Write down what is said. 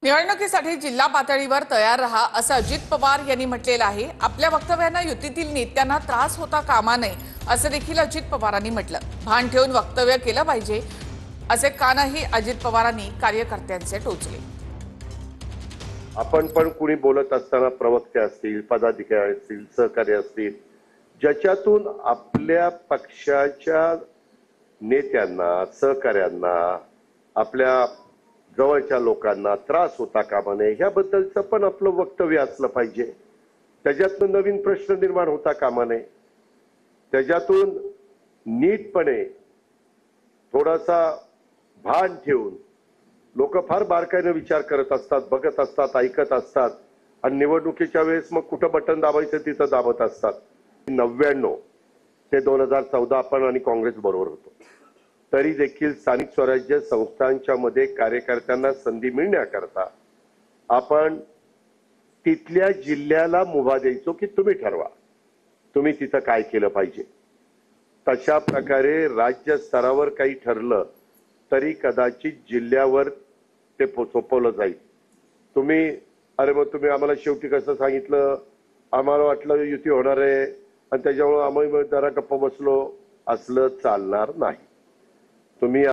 निवडणुकीसाठी जिल्हा पातळीवर तयार रहा असं अजित पवार यांनी म्हटलेलं आहे। आपल्या वक्तव्यानं युतीतील नेत्यांना त्रास होता कामा नये असं देखील अजित पवारांनी म्हटलं। भान ठेवून वक्तव्य केलं पाहिजे असे कानही अजित पवारांनी कार्यकर्त्यांचे टोचले। आपण पण कुणी बोलत असताना प्रवक्ते असतील, पदाधिकारी असतील, सहकारी असतील, ज्याच्यातून आपल्या पक्षाच्या नेत्यांना, सहकार्यांना, आपल्या जवळच्या लोकांना त्रास होता कामा नये ह्याबद्दलचं पण आपलं वक्तव्य असलं पाहिजे। त्याच्यातून नवीन प्रश्न निर्माण होता कामा नये। त्याच्यातून नीटपणे थोडासा भान ठेवून लोक फार बारकाईने विचार करत असतात, बघत असतात, ऐकत असतात आणि निवडणुकीच्या वेळेस मग कुठं बटन दाबायचं तिथं दाबत असतात। 99 ते 2014 आपण आणि काँग्रेस बरोबर होतो, तरी देखील स्थानिक स्वराज्य संस्थांच्या मध्ये कार्यकर्त्यांना संधी मिळण्याकरता आपण तिथल्या जिल्ह्याला मुभा द्यायचो की तुम्ही ठरवा, तुम्ही तिथं काय केलं पाहिजे। तशा प्रकारे राज्य स्तरावर काही ठरलं तरी कदाचित जिल्ह्यावर ते सोपवलं जाईल। तुम्ही तुम्ही आम्हाला शेवटी कसं सांगितलं, आम्हाला वाटलं युती होणार आहे आणि त्याच्यामुळे आम्ही जरा गप्प बसलो, असलं चालणार नाही। तुम्ही